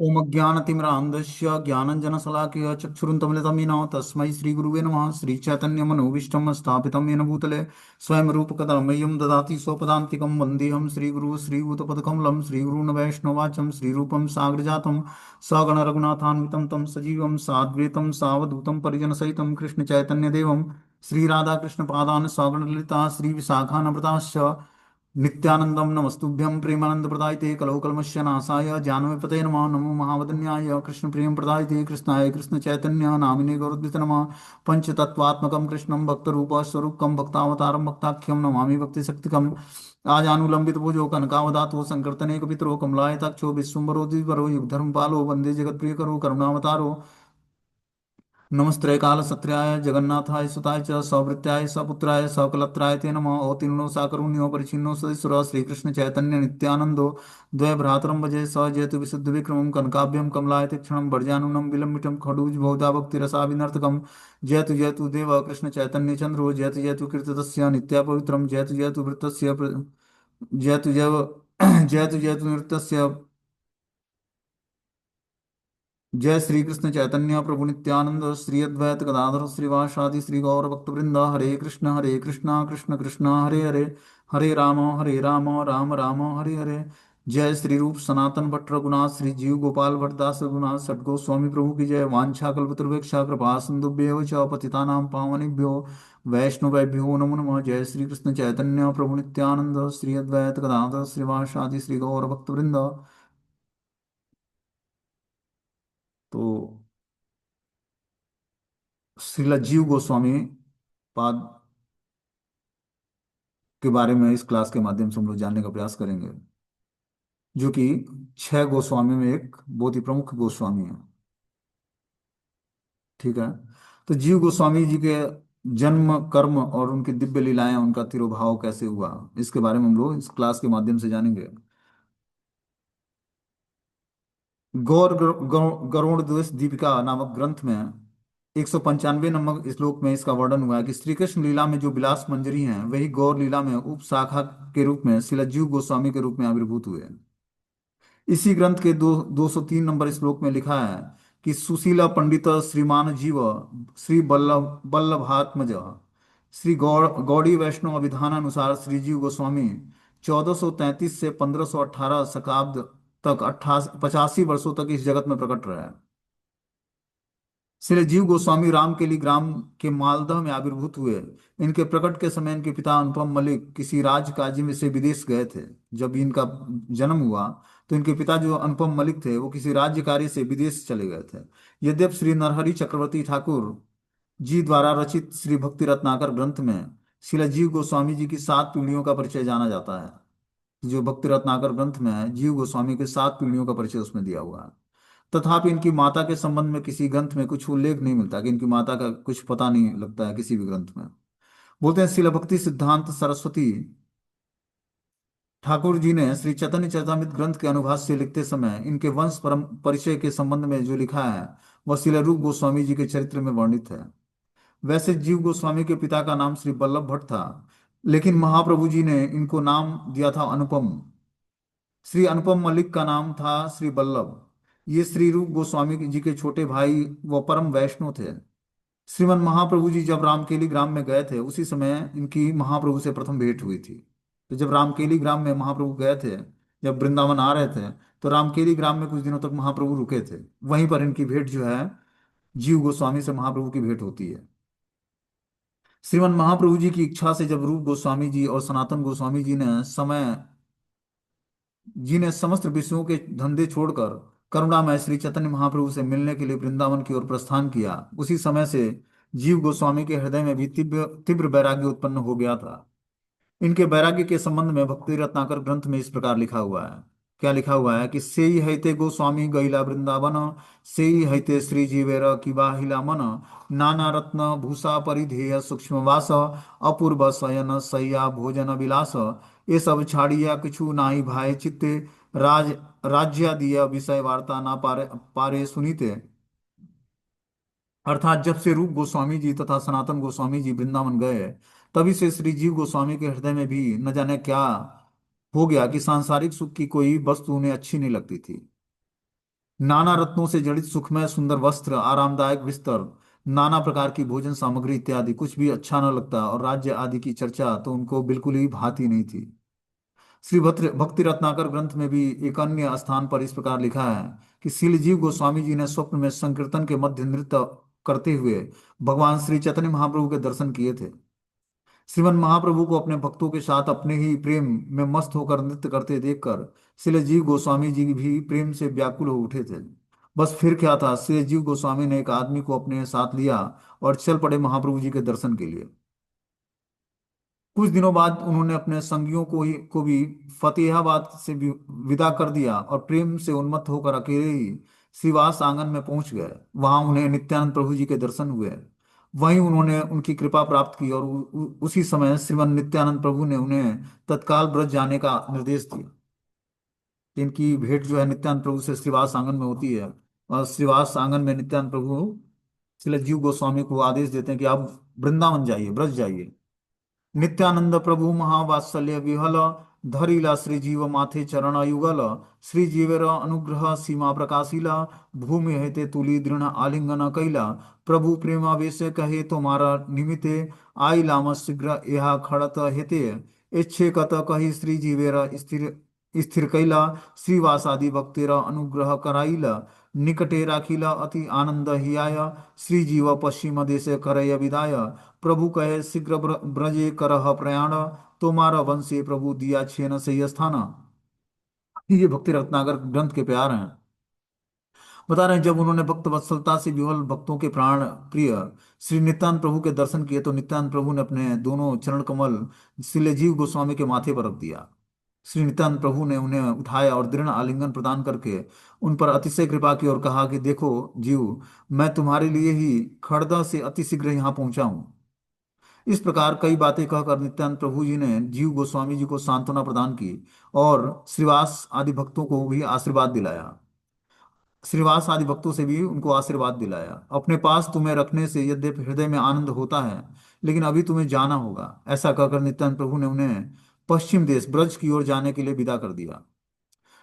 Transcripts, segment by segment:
ओम अज्ञानतिमिरान्धस्य ज्ञानञ्जनशलाकया चक्षुरुन्मिलितं येन तस्मै श्रीगुरुवे नमः। श्रीचैतन्यमनोभीष्टं स्थापितं येन भूतले स्वयं रूपकदा मह्यं ददाति स्वपदान्तिकं वन्देऽहं श्रीगुरुः श्रीयुतपदकमलं श्रीगुरून् वैष्णवाचं श्रीरूपं साग्रजातं सगणरघुनाथान्वितं तं सजीवं साद्वैतं सावधूतं परिजनसहितं कृष्णचैतन्यदेवं श्रीराधाकृष्णपादान् सगणललिता श्रीविशाखान्विताश्च नित्यानंदम नमस्तुभ्यं प्रेमानंद प्रदायते कलौ कल्मस्य नाशाय जानवीपते नमः। नमो महावदन्याय कृष्ण प्रेम प्रदायते कृष्णाय कृष्ण चैतन्य नामिने गौरद्वित नमः। पंचतत्वात्मकं कृष्णं भक्तरूप स्वरूपकं भक्तावतारं भक्ताख्यं नमामि भक्ति शक्तिकम्। आजानुलंबित भुजो कनकावदातो संकीर्तने कपितरो कमलायताक्षो विश्वम्भरो द्विवरो युगधर्म पालो वंदे जगत प्रिय करो करुणावतारो। नमस्ते काल सत्र्याय जगन्नाथाय सुताय च सौभृत्याय सपुत्राय सकलत्राय ते नमः। अवतीर्णो साकरुण्यो परिचिन्नो सदस्वर श्रीकृष्ण चैतन्य नित्यानंदो द्वय भ्रातरं भजे स जयतु विशुद्ध विक्रमं कनकाभ्यं कमलायते क्षणं भर्जानुनं विलंबितं खडूज बहुधा भक्ति रसाविनर्तकं। जयतु जयतु देव कृष्ण चैतन्य चंद्रो जयतु जयतु कीर्तितस्य नित्या पवित्रं जयतु जयतु वृत्तस्य जयतु जय जयतु जयतु नृत्यस्य। जय श्री कृष्ण चैतन्य प्रभु नित्यानंद श्री अद्वैत गदाधर श्रीवासादि श्री गौर भक्तवृंद हरे कृष्णा कृष्ण कृष्ण हरे हरे हरे राम राम राम हरे हरे। जय श्री रूप सनातन भट्ट रघुनाथ श्री जीव गोपाल भट्टदास रघुनाथ सटगो स्वामी प्रभु की जय। वांछा कल्पतरुवेक्षा कृपा सिंधुभ्यो च पतितानां पावनेभ्यो वैष्णवेभ्यो नमो नमः। जय श्री कृष्ण चैतन्य प्रभु नित्यानंद श्री अद्वैत गदाधर श्रीवासादि श्री गौर भक्तवृंद। तो श्रीला जीव गोस्वामी पाद के बारे में इस क्लास के माध्यम से हम लोग जानने का प्रयास करेंगे, जो कि छह गोस्वामी में एक बहुत ही प्रमुख गोस्वामी है। ठीक है। तो जीव गोस्वामी जी के जन्म कर्म और उनकी दिव्य लीलाएं, उनका तिरोभाव कैसे हुआ, इसके बारे में हम लोग इस क्लास के माध्यम से जानेंगे। गरुड़ द्वैत दीपिका नामक ग्रंथ में 195 नंबर श्लोक में इसका वर्णन हुआ है कि श्री कृष्ण लीला में जो विलास मंजरी हैं वही गौर लीला में उप शाखा के रूप में श्रील जीव गोस्वामी के रूप में आविर्भूत हुए। इसी ग्रंथ के 203 नंबर श्लोक में लिखा है कि सुशीला पंडित श्रीमान जीव श्री वल्लभात्मज श्री गौड़ी वैष्णव अभिधानानुसार श्री जीव गोस्वामी 1433 से 1518 शताब्द तक 85 वर्षों तक इस जगत में प्रकट रहे। श्री जीव गोस्वामी रामकेली ग्राम के मालदह में आविर्भूत हुए। इनके प्रकट के समय इनके पिता अनुपम मलिक किसी राजकाजी में से विदेश गए थे। जब इनका जन्म हुआ तो इनके पिता जो अनुपम मलिक थे वो किसी राज्य कार्य से विदेश चले गए थे। यद्यप श्री नरहरि चक्रवर्ती ठाकुर जी द्वारा रचित श्री भक्ति रत्नाकर ग्रंथ में श्री जीव गोस्वामी जी की 7 पीढ़ियों का परिचय जाना जाता है। जो भक्ति रत्नाकर ग्रंथ में है, जीव गोस्वामी के 7 पीढ़ियों का परिचय उसमें दिया हुआ है। तथापि इनकी माता के संबंध में किसी ग्रंथ में कुछ उल्लेख नहीं मिलता कि इनकी माता का कुछ पता नहीं लगता है किसी भी ग्रंथ में। बोलते हैं शिला भक्ति सिद्धांत सरस्वती ठाकुर जी ने श्री चैतन्य चरितामृत ग्रंथ के अनुभाष्य लिखते समय इनके वंश परम परिचय के संबंध में जो लिखा है वह शिला रूप गोस्वामी जी के चरित्र में वर्णित है। वैसे जीव गोस्वामी के पिता का नाम श्री बल्लभ भट्ट था, लेकिन महाप्रभु जी ने इनको नाम दिया था अनुपम। श्री अनुपम मलिक का नाम था श्री बल्लभ। ये श्री रूप गोस्वामी जी के छोटे भाई व परम वैष्णव थे। श्रीमन महाप्रभु जी जब रामकेली ग्राम में गए थे उसी समय इनकी महाप्रभु से प्रथम भेंट हुई थी। तो जब रामकेली ग्राम में महाप्रभु गए थे, जब वृंदावन आ रहे थे, तो रामकेली ग्राम में कुछ दिनों तक महाप्रभु रुके थे। वहीं पर इनकी भेंट जो है जीव गोस्वामी से महाप्रभु की भेंट होती है। श्रीमन महाप्रभु जी की इच्छा से जब रूप गोस्वामी जी और सनातन गोस्वामी जी ने समस्त विषयों के धंधे छोड़कर करुणामय श्री चैतन्य महाप्रभु से मिलने के लिए वृंदावन की ओर प्रस्थान किया, उसी समय से जीव गोस्वामी के हृदय में भी तीव्र तीव्र वैराग्य उत्पन्न हो गया था। इनके वैराग्य के संबंध में भक्ति रत्नाकर ग्रंथ में इस प्रकार लिखा हुआ है। क्या लिखा हुआ है कि सेई हईते गोस्वामी गईला वृंदावन सेई हईते श्री जीवेर किबाहिला मन नाना रत्न भूषा परिधेय सूक्ष्म वास अपूर्व शयन सैया भोजन विलास ये सब छाड़िया किछु नाहि भाई चित्ते राज राज्यादिय विषय वार्ता ना पारे पारे सुनीते। अर्थात जब से रूप गोस्वामी जी तथा सनातन गोस्वामी जी वृंदावन गए तभी से श्री जीव गोस्वामी के हृदय में भी न जाने क्या हो गया कि सांसारिक सुख की कोई वस्तु उन्हें अच्छी नहीं लगती थी। नाना रत्नों से जड़ित सुखमय सुंदर वस्त्र, आरामदायक बिस्तर, नाना प्रकार की भोजन सामग्री इत्यादि कुछ भी अच्छा न लगता, और राज्य आदि की चर्चा तो उनको बिल्कुल ही भाती नहीं थी। श्री भक्ति रत्नाकर ग्रंथ में भी एक अन्य स्थान पर इस प्रकार लिखा है कि श्रीजीव गोस्वामी जी ने स्वप्न में संकीर्तन के मध्य नृत्य करते हुए भगवान श्री चैतन्य महाप्रभु के दर्शन किए थे। श्रीमन महाप्रभु को अपने भक्तों के साथ अपने ही प्रेम में मस्त होकर नृत्य करते देखकर श्री जीव गोस्वामी जी भी प्रेम से व्याकुल हो उठे थे। बस फिर क्या था, श्री जीव गोस्वामी ने एक आदमी को अपने साथ लिया और चल पड़े महाप्रभु जी के दर्शन के लिए। कुछ दिनों बाद उन्होंने अपने संगियों को भी फतेहाबाद से विदा कर दिया और प्रेम से उन्मत्त होकर अकेले ही श्रीवास आंगन में पहुंच गए। वहां उन्हें नित्यानंद प्रभु जी के दर्शन हुए। वहीं उन्होंने उनकी कृपा प्राप्त की और उसी समय श्रीमन नित्यानंद प्रभु ने उन्हें तत्काल ब्रज जाने का निर्देश दिया। इनकी भेंट जो है नित्यानंद प्रभु से श्रीवास आंगन में होती है, और श्रीवास आंगन में नित्यानंद प्रभु श्री जीव गोस्वामी को आदेश देते हैं कि आप वृंदावन जाइए, ब्रज जाइए। नित्यानंद प्रभु महावात्सल्य विहल, धरिला श्री जीव माथे चरण युगल, श्री जीवेर अनुग्रह सीमा प्रकाशिला, भूमि हेते तुली दृढ़ आलिंगन कैला, प्रभु प्रेमावेश कहे तुम्हारा निमिते, आई लाम शीघ्र यह खड़त हेते, इच्छे कत कही श्री जीवेर स्थिर स्थिर कैला, श्रीवासादि भक्तेर अनुग्रह कराइला, निकटे राखिला अति आनंद हियाय, श्री जीव पश्चिम देश करय विदाय, प्रभु कहे शीघ्र ब्रजे करह प्रयाण, तुम्हारा वंशे प्रभु दिया छेन सही स्थान। ये भक्ति रत्नाकर ग्रंथ के प्यार हैं। बता रहे हैं जब उन्होंने भक्त वत्सलता से विवल भक्तों के प्राण प्रिय श्री नित्यानंद प्रभु के दर्शन किए तो नित्यानंद प्रभु ने अपने दोनों चरण कमल श्री जीव गोस्वामी के माथे पर रख दिया। श्री नित्यानंद प्रभु ने उन्हें उठाया और दृढ़ आलिंगन प्रदान करके उन पर अतिशय कृपा की और कहा कि देखो जीव, मैं तुम्हारे लिए ही खड़दा से अतिशीघ्र यहाँ पहुंचा हूँ। इस प्रकार कई बातें कहकर नित्यानंद प्रभु जी ने जीव गोस्वामी जी को सांत्वना प्रदान की और श्रीवास आदि भक्तों को भी आशीर्वाद दिलाया। श्रीवास आदि भक्तों से भी उनको आशीर्वाद दिलाया। अपने पास तुम्हें रखने से यद्यपि हृदय में आनंद होता है, लेकिन अभी तुम्हें जाना होगा। ऐसा कहकर नित्यानंद प्रभु ने उन्हें पश्चिम देश ब्रज की ओर जाने के लिए विदा कर दिया।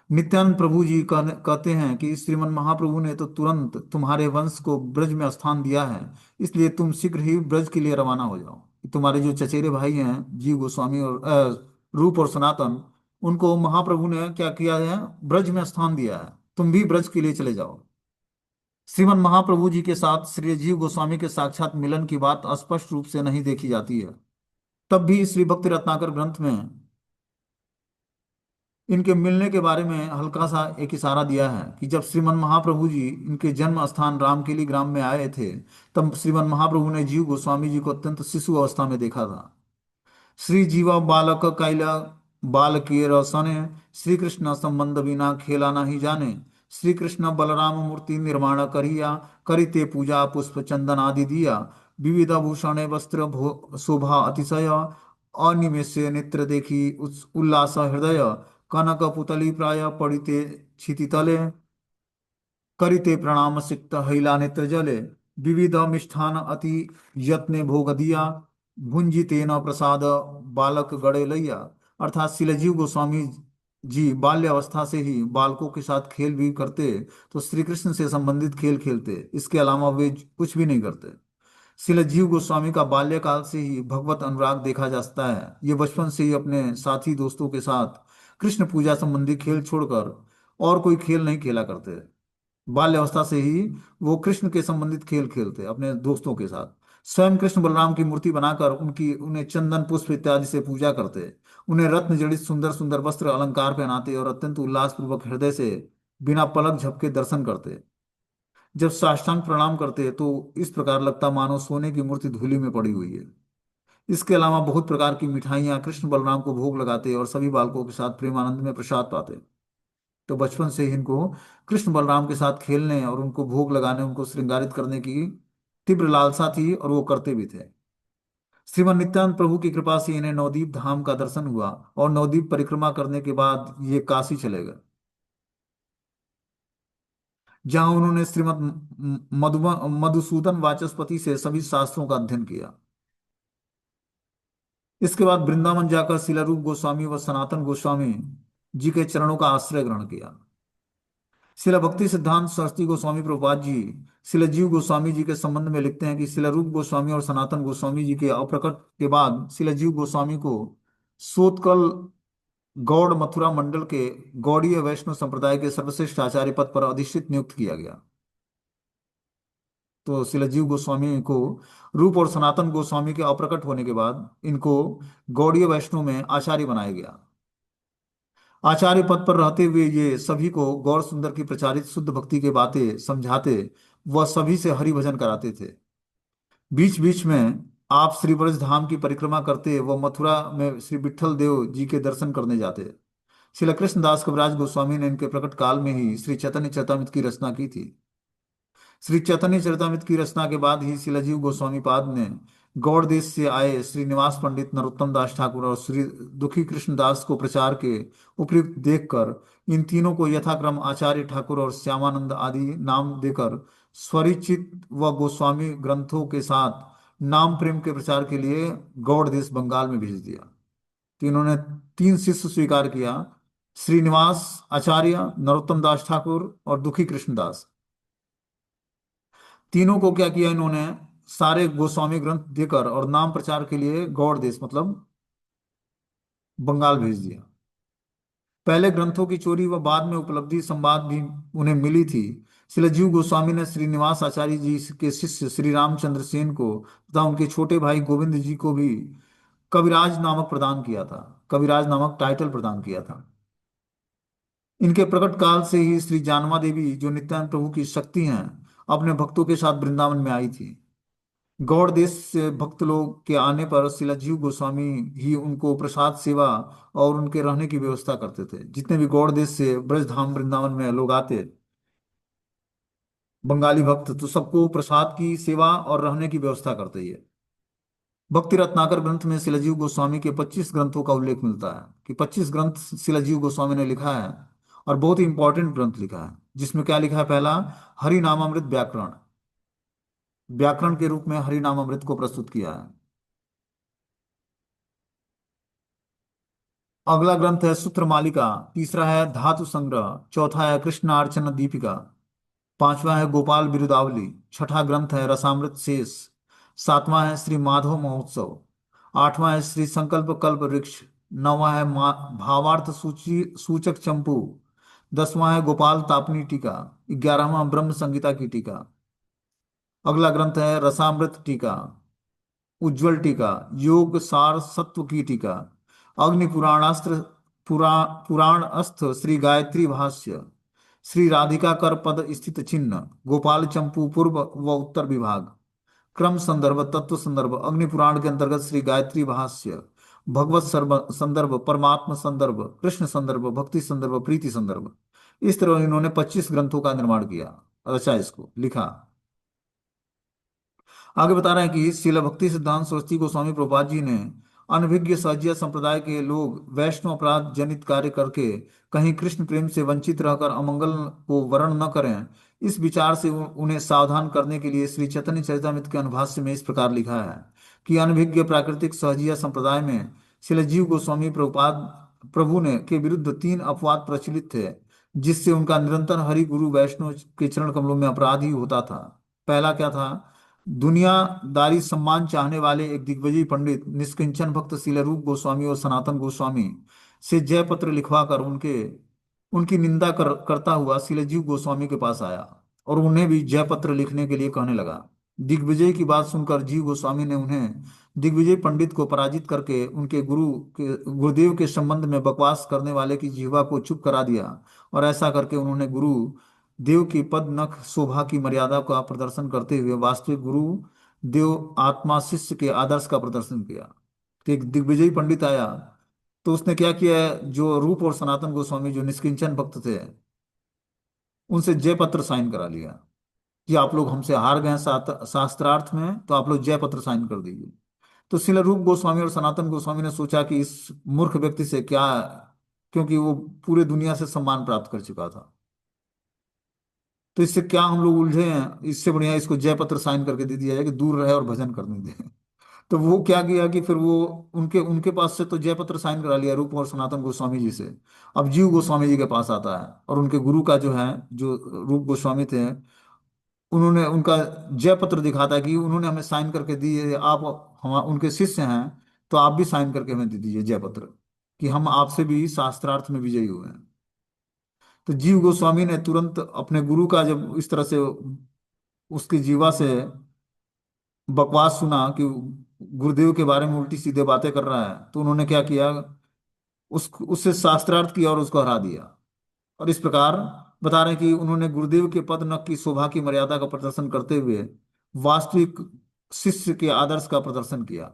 नित्यानंद प्रभु जी कहते हैं कि श्रीमन महाप्रभु ने तो तुरंत तुम्हारे वंश को ब्रज में स्थान दिया है, इसलिए तुम शीघ्र ही ब्रज के लिए रवाना हो जाओ। तुम्हारे जो चचेरे भाई हैं जीव गोस्वामी और रूप और सनातन, उनको महाप्रभु ने क्या किया है, ब्रज में स्थान दिया है, तुम भी ब्रज के लिए चले जाओ। श्रीमन महाप्रभु जी के साथ श्री जीव गोस्वामी के साक्षात मिलन की बात स्पष्ट रूप से नहीं देखी जाती है। तब भी श्री भक्ति रत्नाकर ग्रंथ में इनके मिलने के बारे में हल्का सा एक इशारा दिया है कि जब श्रीमन महाप्रभु जी इनके जन्म स्थान रामकेली ग्राम में आए थे, तब श्रीमन महाप्रभु ने जीव गोस्वामी जी को अत्यंत शिशु अवस्था में देखा था। श्री जीवा बालक कैला बाल किए रसने, श्री कृष्ण संबंध बिना खेला नहीं जाने, श्री कृष्ण बलराम मूर्ति निर्माण करिया, करिते पूजा पुष्प चंदन आदि दिया, विविध भूषण वस्त्र शोभा अतिशय, अनिमेष नेत्र देखी उल्लास हृदय, कनक पुतली प्राय पड़िते क्षिति तले, करिते प्रणाम सिक्त हैला नेत्र जले, विविध मिष्ठान अति यत्ने भोग दिया, भुंजितेन प्रसाद बालक गड़े लैया। अर्थात शिलजीव गोस्वामी जी बाल्य अवस्था से ही बालकों के साथ खेल भी करते, तो श्री कृष्ण से संबंधित खेल खेलते, इसके अलावा वे कुछ भी नहीं करते। शिलजीव गोस्वामी का बाल्यकाल से ही भगवत अनुराग देखा जा सकता है। ये बचपन से ही अपने साथी दोस्तों के साथ कृष्ण पूजा संबंधी खेल छोड़कर और कोई खेल नहीं खेला करते। बाल्यावस्था से ही वो कृष्ण के संबंधित खेल खेलते अपने दोस्तों के साथ। स्वयं कृष्ण बलराम की मूर्ति बनाकर उनकी उन्हें चंदन पुष्प इत्यादि से पूजा करते, उन्हें रत्न जड़ित सुंदर सुंदर वस्त्र अलंकार पहनाते और अत्यंत उल्लास पूर्वक हृदय से बिना पलक झपके दर्शन करते। जब साष्टांग प्रणाम करते तो इस प्रकार लगता मानो सोने की मूर्ति धूलि में पड़ी हुई है। इसके अलावा बहुत प्रकार की मिठाइयाँ कृष्ण बलराम को भोग लगाते और सभी बालकों के साथ प्रेमानंद में प्रसाद पाते। तो बचपन से ही इनको कृष्ण बलराम के साथ खेलने और उनको भोग लगाने, उनको श्रृंगारित करने की तीव्र लालसा थी और वो करते भी थे। श्रीमन नित्यानंद प्रभु की कृपा से इन्हें नवदीप धाम का दर्शन हुआ और नवदीप परिक्रमा करने के बाद ये काशी चले गए, जहां उन्होंने श्रीमद मधुसूदन वाचस्पति से सभी शास्त्रों का अध्ययन किया। इसके बाद वृंदावन जाकर शिलारूप गोस्वामी व सनातन गोस्वामी जी के चरणों का आश्रय ग्रहण किया। शिला भक्ति सिद्धांत सरस्वती गोस्वामी प्रभुपाद जी शिला जीव गोस्वामी जी के संबंध में लिखते हैं कि शिला रूप गोस्वामी और सनातन गोस्वामी जी के अप्रकट के बाद शिला जीव गोस्वामी को सोत्कल गौड़ मथुरा मंडल के गौड़ीय वैष्णव संप्रदाय के सर्वश्रेष्ठ आचार्य पद पर अधिष्ठित नियुक्त किया गया। तो शिला जीव गोस्वामी को रूप और सनातन गोस्वामी के अप्रकट होने के बाद इनको गौड़ीय वैष्णव में आचार्य बनाया गया। आचार्य पद पर रहते हुए ये सभी को गौर सुंदर की प्रचारित शुद्ध भक्ति के बातें समझाते व सभी से हरि भजन कराते थे। बीच बीच में आप श्री ब्रज धाम की परिक्रमा करते व मथुरा में श्री विट्ठल देव जी के दर्शन करने जाते। श्रील कृष्णदास कविराज गोस्वामी ने इनके प्रकट काल में ही श्री चैतन्य चरितामृत की रचना की थी। श्री चैतन्य चरितामृत की रचना के बाद ही शिलाजीव गोस्वामी पाद ने गौड़ देश से आए श्रीनिवास पंडित नरोत्तम दास ठाकुर और श्री दुखी कृष्ण दास को प्रचार के उपयुक्त देखकर इन तीनों को यथाक्रम आचार्य ठाकुर और श्यामानंद आदि नाम देकर स्वरिचित व गोस्वामी ग्रंथों के साथ नाम प्रेम के प्रचार के लिए गौड़ देश बंगाल में भेज दिया। तो इन्होंने तीन शिष्य स्वीकार किया, श्रीनिवास आचार्य, नरोत्तम दास ठाकुर और दुखी कृष्ण दास। तीनों को क्या किया इन्होंने, सारे गोस्वामी ग्रंथ देकर और नाम प्रचार के लिए गौड़ देश मतलब बंगाल भेज दिया। पहले ग्रंथों की चोरी व बाद में उपलब्धि संवाद भी उन्हें मिली थी। शिलाजीव गोस्वामी ने श्रीनिवास आचार्य जी के शिष्य श्री रामचंद्र सेन को तथा उनके छोटे भाई गोविंद जी को भी कविराज नामक प्रदान किया था, कविराज नामक टाइटल प्रदान किया था। इनके प्रकट काल से ही श्री जानवा देवी जो नित्यानंद प्रभु की शक्ति हैं अपने भक्तों के साथ वृंदावन में आई थी। गौड़ देश से भक्त लोग के आने पर शिलाजीव गोस्वामी ही उनको प्रसाद सेवा और उनके रहने की व्यवस्था करते थे। जितने भी गौड़ देश से ब्रज धाम वृंदावन में लोग आते बंगाली भक्त, तो सबको प्रसाद की सेवा और रहने की व्यवस्था करते ही है। भक्ति रत्नाकर ग्रंथ में शिलाजीव गोस्वामी के 25 ग्रंथों का उल्लेख मिलता है कि 25 ग्रंथ शिलाजीव गोस्वामी ने लिखा है और बहुत ही इंपॉर्टेंट ग्रंथ लिखा है। जिसमें क्या लिखा है, पहला हरि नामामृत व्याकरण, व्याकरण के रूप में हरि नामामृत को प्रस्तुत किया है। अगला ग्रंथ है सूत्र मालिका, तीसरा है धातु संग्रह, चौथा है कृष्ण अर्चन दीपिका, पांचवा है गोपाल बिरुदावली, छठा ग्रंथ है रसामृत शेष, सातवां है श्री माधव महोत्सव, आठवां है श्री संकल्प कल्प वृक्ष, नौवां है भावार्थ सूची सूचक चंपू, दसवां है गोपाल तापनी टीका, ग्यारहवां ब्रह्म संगीता की टीका। अगला ग्रंथ है रसामृत टीका, उज्ज्वल टीका, योग सार सत्व की टीका, अग्नि पुराणास्त्र पुराण अस्त्र श्री गायत्री भाष्य, श्री राधिका कर पद स्थित चिन्ह, गोपाल चंपू पूर्व व उत्तर विभाग, क्रम संदर्भ तत्व संदर्भ, अग्नि पुराण के अंतर्गत श्री गायत्री भाष्य, भगवत संदर्भ, परमात्मा संदर्भ, कृष्ण संदर्भ, भक्ति संदर्भ, प्रीति संदर्भ। इस तरह इन्होंने 25 ग्रंथों का निर्माण किया, रचा, इसको लिखा। आगे बता रहे हैं कि शिला भक्ति सिद्धांत सरस्वती गोस्वामी प्रभुपाद जी ने अनभिज्ञ सहजिया संप्रदाय के लोग वैष्णव अपराध जनित कार्य करके कहीं कृष्ण प्रेम से वंचित रहकर अमंगल को वर्ण न करें, इस विचार से उन्हें सावधान करने के लिए श्री चैतन्य चरितामृत के अनुभाष्य में इस प्रकार लिखा है कि अनभिज्ञ प्राकृतिक सहजिया संप्रदाय में शिलाजीव गोस्वामी प्रभुपाद प्रभु ने के विरुद्ध 3 अपवाद प्रचलित थे, जिससे उनका निरंतर हरि गुरु वैष्णव के चरण कमलों में अपराध ही होता था। पहला क्या था, दुनियादारी सम्मान चाहने वाले एक दिग्विजयी पंडित निष्किंचन भक्त शिलारूप गोस्वामी और सनातन गोस्वामी से जय पत्र लिखवा कर उनकी निंदा करता हुआ शिलाजीव गोस्वामी के पास आया और उन्हें भी जय पत्र लिखने के लिए कहने लगा। दिग्विजय की बात सुनकर जीव गोस्वामी ने उन्हें दिग्विजय पंडित को पराजित करके उनके गुरुदेव के संबंध में बकवास करने वाले की जीवा को चुप करा दिया और ऐसा करके उन्होंने गुरु देव की पद नख शोभा की मर्यादा का प्रदर्शन करते हुए वास्तविक गुरु देव आत्मा शिष्य के आदर्श का प्रदर्शन किया। तो एक दिग्विजयी पंडित आया, तो उसने क्या किया है, जो रूप और सनातन गोस्वामी जो निष्किंचन भक्त थे उनसे जय पत्र साइन करा लिया कि आप लोग हमसे हार गए हैं शास्त्रार्थ में, तो आप लोग जय पत्र साइन कर दीजिए। तो शिला रूप गोस्वामी और सनातन गोस्वामी ने सोचा कि इस मूर्ख व्यक्ति से क्या, क्योंकि वो पूरे दुनिया से सम्मान प्राप्त कर चुका था, तो इससे क्या हम लोग उलझे हैं, इससे बढ़िया इसको जय पत्र साइन करके दे दिया जाए कि दूर रहे और भजन करने दे। तो वो क्या किया कि फिर वो उनके उनके पास से तो जयपत्र साइन करा लिया रूप और सनातन गोस्वामी जी से। अब जीव गोस्वामी जी के पास आता है और उनके गुरु का जो है, जो रूप गोस्वामी थे, उन्होंने उनका जयपत्र दिखाता है कि उन्होंने हमें साइन करके दिए, आप हम उनके शिष्य हैं, तो आप भी साइन करके हमें दे दीजिए जयपत्र, कि हम आपसे भी शास्त्रार्थ में विजयी हुए हैं। तो जीव गोस्वामी ने तुरंत अपने गुरु का जब इस तरह से उसकी जीवा से बकवास सुना कि गुरुदेव के बारे में उल्टी सीधे बातें कर रहा है, तो उन्होंने क्या किया, उससे शास्त्रार्थ किया और उसको हरा दिया। और इस प्रकार बता रहे हैं कि उन्होंने गुरुदेव के पद नख की शोभा की मर्यादा का प्रदर्शन करते हुए वास्तविक शिष्य के आदर्श का प्रदर्शन किया।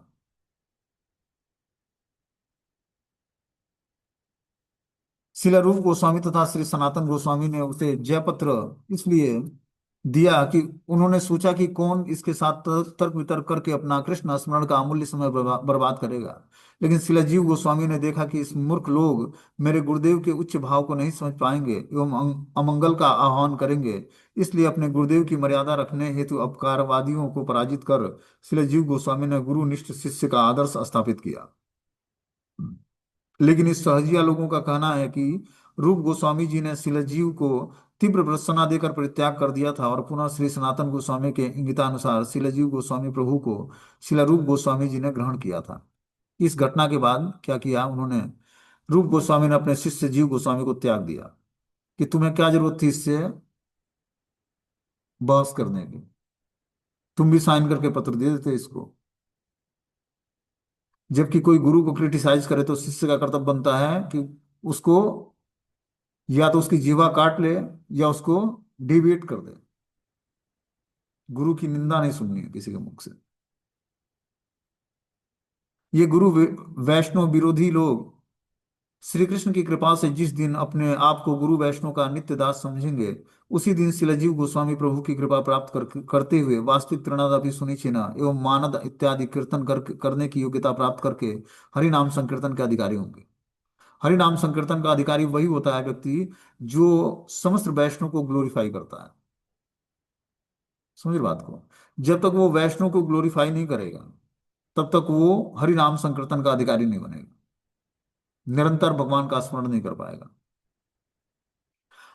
शिला रूप गोस्वामी तथा श्री सनातन गोस्वामी ने उसे जयपत्र इसलिए दिया कि उन्होंने सोचा कि कौन इसके साथ तर्क वितर्क करके अपना कृष्ण स्मरण का अमूल्य समय बर्बाद करेगा। लेकिन शिला जीव गोस्वामी ने देखा कि इस मूर्ख लोग मेरे गुरुदेव के उच्च भाव को नहीं समझ पाएंगे एवं अमंगल का आह्वान करेंगे। इसलिए अपने गुरुदेव की मर्यादा रखने हेतु अपकारवादियों को पराजित कर शिला जीव गोस्वामी ने गुरुनिष्ठ शिष्य का आदर्श स्थापित किया। लेकिन इस सहजिया लोगों का कहना है कि रूप गोस्वामी जी ने शिलाजीव को तीव्र भर्त्सना देकर परित्याग कर दिया था और पुनः श्री सनातन गोस्वामी के इंगितानुसार शिलाजीव गोस्वामी प्रभु को शिला रूप गोस्वामी जी ने ग्रहण किया था। इस घटना के बाद क्या किया उन्होंने, रूप गोस्वामी ने अपने शिष्य जीव गोस्वामी को त्याग दिया कि तुम्हें क्या जरूरत थी इससे बहस करने की, तुम भी साइन करके पत्र दे देते इसको। जबकि कोई गुरु को क्रिटिसाइज करे तो शिष्य का कर्तव्य बनता है कि उसको या तो उसकी जीवा काट ले या उसको डिबेट कर दे। गुरु की निंदा नहीं सुननी है किसी के मुख से। ये वैष्णव विरोधी लोग श्री कृष्ण की कृपा से जिस दिन अपने आप को गुरु वैष्णव का नित्य दास समझेंगे, उसी दिन शिलाजीव गोस्वामी प्रभु की कृपा प्राप्त करते हुए वास्तविक त्रिनादापि सुनिचिना एवं मानद इत्यादि कीर्तन करने की योग्यता प्राप्त करके हरि नाम संकीर्तन के अधिकारी होंगे। हरि नाम संकीर्तन का अधिकारी वही होता है व्यक्ति जो समस्त वैष्णव को ग्लोरीफाई करता है। समझ बात को। जब तक वो वैष्णव को ग्लोरीफाई नहीं करेगा, तब तक वो हरि नाम संकीर्तन का अधिकारी नहीं बनेगा, निरंतर भगवान का स्मरण नहीं कर पाएगा।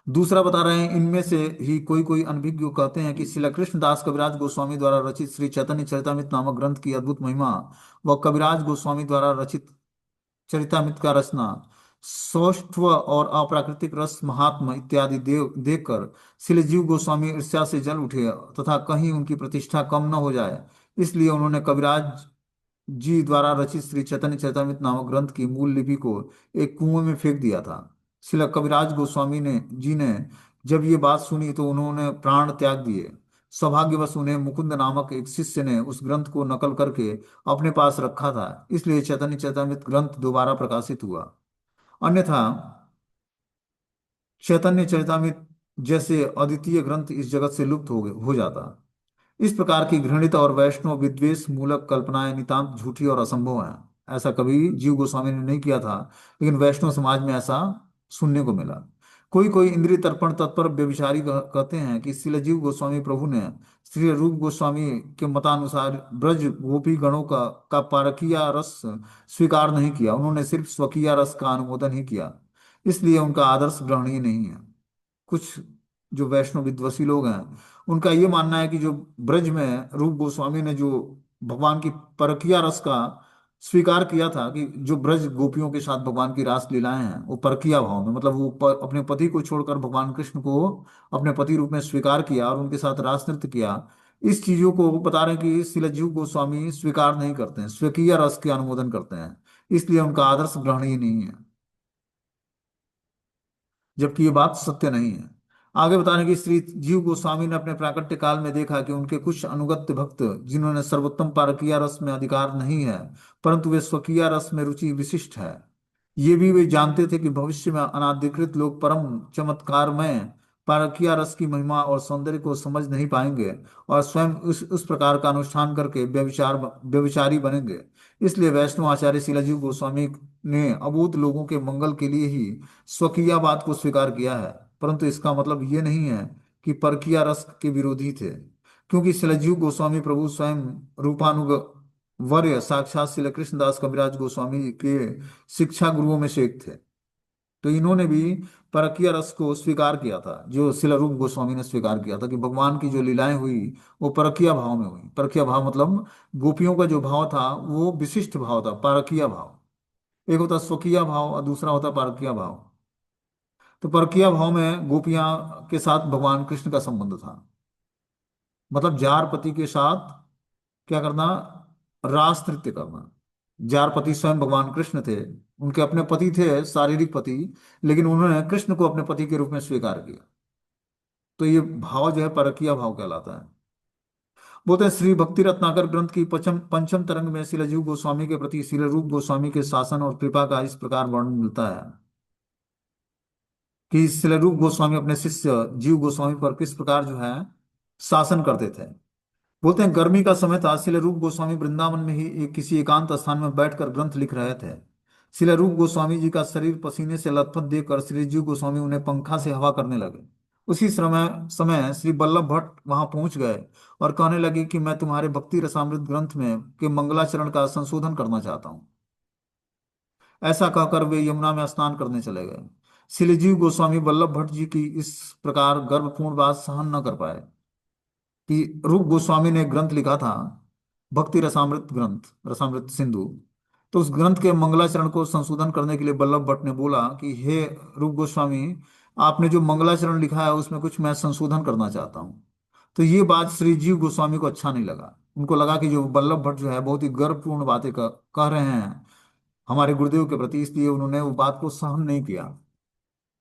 दूसरा बता रहे हैं, इनमें से ही कोई कोई अनभिज्ञ कहते हैं कि श्रील कृष्णदास कविराज गोस्वामी द्वारा रचित श्री चैतन्य चरितामृत नामक ग्रंथ की अद्भुत महिमा व कविराज गोस्वामी द्वारा रचित चरितामृत का रचना सौष्ठव और अप्राकृतिक रस महात्म इत्यादि देखकर श्री जीव गोस्वामी ईर्ष्या से जल उठे तथा कहीं उनकी प्रतिष्ठा कम न हो जाए, इसलिए उन्होंने कविराज जी द्वारा रचित श्री चैतन्य चरितामृत नामक ग्रंथ की मूल लिपि को एक कुएं में फेंक दिया था। श्रील कविराज गोस्वामी ने जी ने जब ये बात सुनी तो उन्होंने प्राण त्याग दिए। सौभाग्यवश उन्हें मुकुंद नामक एक शिष्य ने उस ग्रंथ को नकल करके अपने पास रखा था, इसलिए चैतन्य चरितामृत ग्रंथ दोबारा प्रकाशित हुआ। अन्यथा चैतन्य चरितामृत जैसे अद्वितीय ग्रंथ इस जगत से लुप्त हो जाता। इस प्रकार की घृणित और वैष्णव विद्वेष मूलक कल्पनाएं नितांत झूठी और असंभव हैं। ऐसा कभी जीव गोस्वामी ने नहीं किया था, लेकिन वैष्णव समाज में ऐसा सुनने को मिला। कोई कोई इंद्रिय तर्पण तत्पर व्यभिचारी कहते हैं कि श्रील जीव गोस्वामी प्रभु ने श्री रूप गोस्वामी के मतानुसार ब्रज गोपी गणों का पारकीय रस स्वीकार नहीं किया, उन्होंने सिर्फ स्वकीय रस का अनुमोदन ही किया, इसलिए उनका आदर्श ग्रहणीय नहीं है। कुछ जो वैष्णव विद्वसी लोग हैं, उनका ये मानना है कि जो ब्रज में रूप गोस्वामी ने जो भगवान की परकिया रस का स्वीकार किया था, कि जो ब्रज गोपियों के साथ भगवान की रास लीलाएं हैं वो परकिया भाव में, मतलब वो अपने पति को छोड़कर भगवान कृष्ण को अपने पति रूप में स्वीकार किया और उनके साथ रास नृत्य किया। इस चीजों को वो बता रहे हैं कि शिलजीव गोस्वामी स्वीकार नहीं करते हैं, स्वकीय रस के अनुमोदन करते हैं, इसलिए उनका आदर्श ग्रहणीय नहीं है, जबकि ये बात सत्य नहीं है। आगे बताने की, श्री जीव गोस्वामी ने अपने प्राकट्य काल में देखा कि उनके कुछ अनुगत्य भक्त जिन्होंने सर्वोत्तम पारकीय रस में अधिकार नहीं है, परंतु वे स्वकीय रस में रुचि विशिष्ट है, ये भी वे जानते थे कि भविष्य में अनाधिकृत लोग परम चमत्कारमय पारकीय रस की महिमा और सौंदर्य को समझ नहीं पाएंगे और स्वयं उस प्रकार का अनुष्ठान करके व्यभिचारी बनेंगे। इसलिए वैष्णव आचार्य शिलाजीव गोस्वामी ने अबूझ लोगों के मंगल के लिए ही स्वकीयवाद को स्वीकार किया है, परंतु इसका मतलब ये नहीं है कि परकीय रस के विरोधी थे, क्योंकि शिलाजीव गोस्वामी प्रभु स्वयं रूपानुग वर्य साक्षात श्री कृष्णदास कविराज गोस्वामी जी के शिक्षा गुरुओं में से एक थे। तो इन्होंने भी परकीय रस को स्वीकार किया था, जो शिला रूप गोस्वामी ने स्वीकार किया था कि भगवान की जो लीलाएं हुई वो परकीय भाव में हुई। परकीय भाव मतलब गोपियों का जो भाव था वो विशिष्ट भाव था, परकीय भाव। एक होता स्वकीय भाव और दूसरा होता परकीय भाव। तो परकीय भाव में गोपियां के साथ भगवान कृष्ण का संबंध था। मतलब जार पति के साथ क्या करना, रास नृत्य करना। जार पति स्वयं भगवान कृष्ण थे, उनके अपने पति थे, शारीरिक पति, लेकिन उन्होंने कृष्ण को अपने पति के रूप में स्वीकार किया। तो ये भाव जो है परकीय भाव कहलाता है। बोलते हैं श्री भक्ति रत्नाकर ग्रंथ की पंचम पंचम तरंग में श्रील जीव गोस्वामी के प्रति श्रील रूप गोस्वामी के शासन और कृपा का इस प्रकार वर्णन मिलता है कि श्रील रूप गोस्वामी अपने शिष्य जीव गोस्वामी पर किस प्रकार जो है शासन करते थे। बोलते हैं गर्मी का समय था, श्रील रूप गोस्वामी वृंदावन में ही किसी एकांत स्थान में बैठकर ग्रंथ लिख रहे थे। श्रील रूप गोस्वामी जी का शरीर पसीने से लथपथ देखकर श्री जीव गोस्वामी उन्हें पंखा से हवा करने लगे। उसी समय समय श्री वल्लभ भट्ट वहां पहुंच गए और कहने लगे कि मैं तुम्हारे भक्ति रसामृत ग्रंथ में के मंगलाचरण का संशोधन करना चाहता हूँ। ऐसा कहकर वे यमुना में स्नान करने चले गए। श्री जीव गोस्वामी वल्लभ भट्ट जी की इस प्रकार गर्वपूर्ण बात सहन न कर पाए कि रूप गोस्वामी ने एक ग्रंथ लिखा था, भक्ति रसामृत ग्रंथ, रसामृत सिंधु। तो उस ग्रंथ के मंगलाचरण को संशोधन करने के लिए वल्लभ भट्ट ने बोला कि हे रूप गोस्वामी, आपने जो मंगलाचरण लिखा है उसमें कुछ मैं संशोधन करना चाहता हूँ। तो ये बात श्री जीव गोस्वामी को अच्छा नहीं लगा। उनको लगा कि जो वल्लभ भट्ट जो है बहुत ही गर्वपूर्ण बातें कह रहे हैं हमारे गुरुदेव के प्रति, इसलिए उन्होंने वो बात को सहन नहीं किया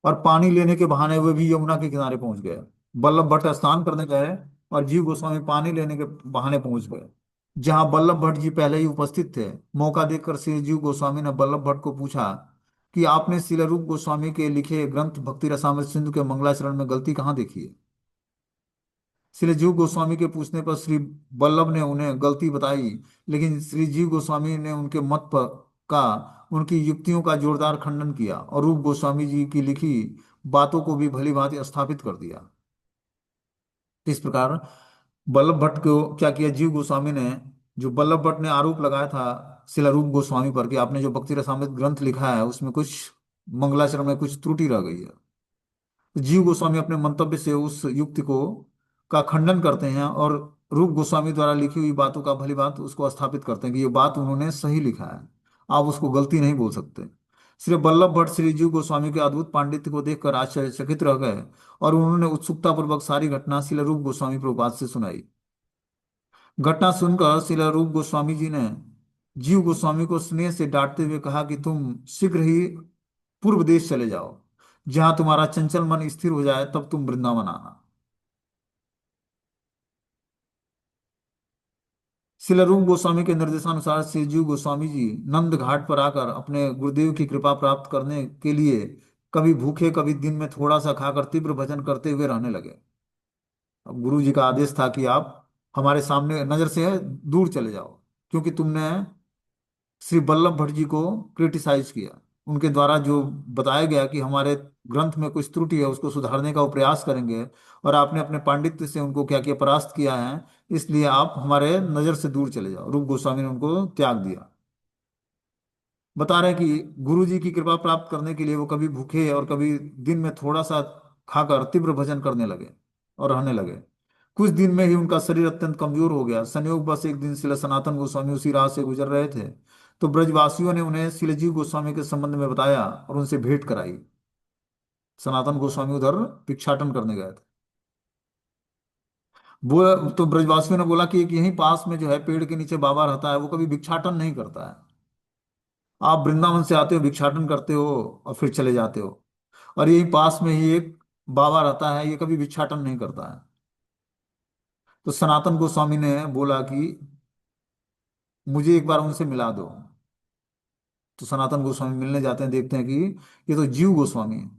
और पानी लेने के बहाने वे भी यमुना के किनारे पहुंच गए। वल्लभ भट्ट स्नान करने गए और जीव गोस्वामी पानी लेने के बहाने पहुंच गए, जहां वल्लभ भट्ट जी पहले ही उपस्थित थे। मौका देखकर श्री जीव गोस्वामी ने वल्लभ भट्ट को पूछा कि आपने श्रील रूप गोस्वामी के लिखे ग्रंथ भक्ति रसामृत सिंधु के मंगलाचरण में गलती कहाँ देखी है। श्री जीव गोस्वामी के पूछने पर श्री वल्लभ ने उन्हें गलती बताई, लेकिन श्री जीव गोस्वामी ने उनके मत पर का उनकी युक्तियों का जोरदार खंडन किया और रूप गोस्वामी जी की लिखी बातों को भी भली भांति स्थापित कर दिया। इस प्रकार वल्लभ भट्ट को क्या किया जीव गोस्वामी ने, जो वल्लभ भट्ट ने आरोप लगाया था शिला रूप गोस्वामी पर कि आपने जो भक्ति रसामृत ग्रंथ लिखा है उसमें कुछ मंगलाचरण में कुछ त्रुटि रह गई है, तो जीव गोस्वामी अपने मंतव्य से उस युक्ति को का खंडन करते हैं और रूप गोस्वामी द्वारा लिखी हुई बातों का भली बात उसको स्थापित करते हैं कि ये बात उन्होंने सही लिखा है, आप उसको गलती नहीं बोल सकते। श्री वल्लभ भट्ट श्री जीव गोस्वामी के अद्भुत पांडित्य को देखकर आश्चर्यचकित रह गए और उन्होंने उत्सुकता पूर्वक सारी घटना श्री रूप गोस्वामी प्रभुपाद से सुनाई। घटना सुनकर श्री रूप गोस्वामी जी ने जीव गोस्वामी को स्नेह से डांटते हुए कहा कि तुम शीघ्र ही पूर्व देश चले जाओ, जहां तुम्हारा चंचल मन स्थिर हो जाए तब तुम वृंदावन आना। श्रील रूप गोस्वामी के निर्देशानुसार श्री जीव गोस्वामी जी नंद घाट पर आकर अपने गुरुदेव की कृपा प्राप्त करने के लिए कभी भूखे कभी दिन में थोड़ा सा खाकर तीव्र भजन करते हुए रहने लगे। अब गुरु जी का आदेश था कि आप हमारे सामने नजर से दूर चले जाओ, क्योंकि तुमने श्री वल्लभ भट्ट जी को क्रिटिसाइज किया। उनके द्वारा जो बताया गया कि हमारे ग्रंथ में कुछ त्रुटि है उसको सुधारने का वो प्रयास करेंगे, और आपने अपने पांडित्य से उनको क्या किया, परास्त किया है, इसलिए आप हमारे नजर से दूर चले जाओ। रूप गोस्वामी ने उनको त्याग दिया। बता रहे हैं कि गुरु जी की कृपा प्राप्त करने के लिए वो कभी भूखे और कभी दिन में थोड़ा सा खाकर तीव्र भजन करने लगे और रहने लगे। कुछ दिन में ही उनका शरीर अत्यंत कमजोर हो गया। संयोग बस एक दिन श्रील सनातन गोस्वामी उसी राह से गुजर रहे थे, तो ब्रजवासियों ने उन्हें श्रीलजीव गोस्वामी के संबंध में बताया और उनसे भेंट कराई। सनातन गोस्वामी उधर भिक्षाटन करने गए थे। वो तो ब्रजवासियों ने बोला कि एक यहीं पास में जो है पेड़ के नीचे बाबा रहता है, वो कभी भिक्षाटन नहीं करता है। आप वृंदावन से आते हो, भिक्षाटन करते हो और फिर चले जाते हो, और यही पास में ही एक बाबा रहता है, ये कभी भिक्षाटन नहीं करता है। तो सनातन गोस्वामी ने बोला कि मुझे एक बार उनसे मिला दो। तो सनातन गोस्वामी मिलने जाते हैं, देखते हैं कि ये तो जीव गोस्वामी है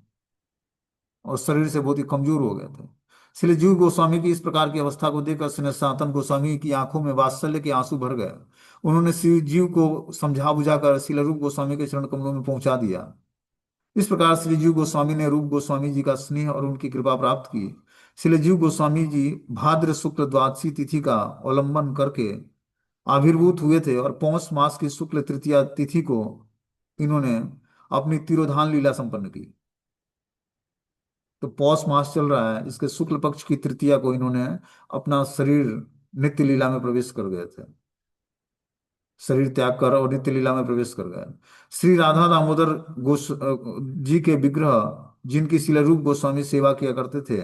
और शरीर से बहुत ही कमजोर हो गए थे। इसलिए जीव गोस्वामी की इस प्रकार की अवस्था को देखकर श्री सनातन गोस्वामी की आंखों में वात्सल्य के आंसू भर गए। उन्होंने श्री जीव को समझा बुझाकर श्री रूप गोस्वामी के चरण कमलों में पहुंचा दिया। इस प्रकार श्री जीव गोस्वामी ने रूप गोस्वामी जी का स्नेह और उनकी कृपा प्राप्त की। श्री जीव गोस्वामी जी भाद्र शुक्ल द्वादशी तिथि का अवलंबन करके आविर्भूत हुए थे, और पौष मास की शुक्ल तृतीया तिथि को इन्होंने अपनी तिरोधान लीला संपन्न की। तो पौष मास चल रहा है, इसके शुक्ल पक्ष की तृतीया को इन्होंने अपना शरीर नित्य लीला में प्रवेश कर गए थे, शरीर त्याग कर और नित्य लीला में प्रवेश कर गए। श्री राधा दामोदर जी के विग्रह, जिनकी शिलारूप गोस्वामी सेवा किया करते थे,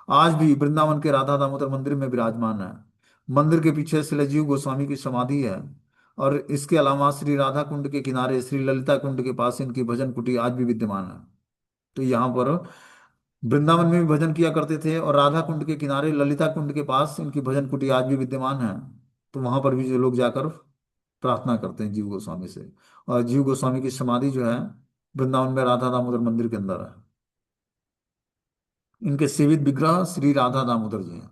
आज भी वृंदावन के राधा दामोदर मंदिर में विराजमान है। मंदिर के पीछे शिलाजीव गोस्वामी की समाधि है। और इसके अलावा श्री राधा कुंड के किनारे श्री ललिता कुंड के पास इनकी भजन कुटी आज भी विद्यमान है। तो यहाँ पर वृंदावन में भी भजन किया करते थे, और राधा कुंड के किनारे ललिता कुंड के पास इनकी भजन कुटी आज भी विद्यमान है। तो वहां पर भी जो लोग जाकर प्रार्थना करते हैं जीव गोस्वामी से। और जीव गोस्वामी की समाधि जो है वृंदावन में राधा दामोदर मंदिर के अंदर है। इनके सेवित विग्रह श्री राधा दामोदर जी हैं।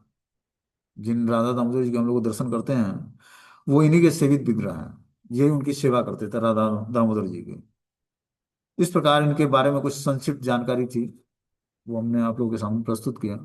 जिन राधा दामोदर जी के हम लोग दर्शन करते हैं, वो इन्हीं के सेवित विग्रह हैं। यही उनकी सेवा करते थे, राधा दामोदर जी की। इस प्रकार इनके बारे में कुछ संक्षिप्त जानकारी थी, वो हमने आप लोगों के सामने प्रस्तुत किया।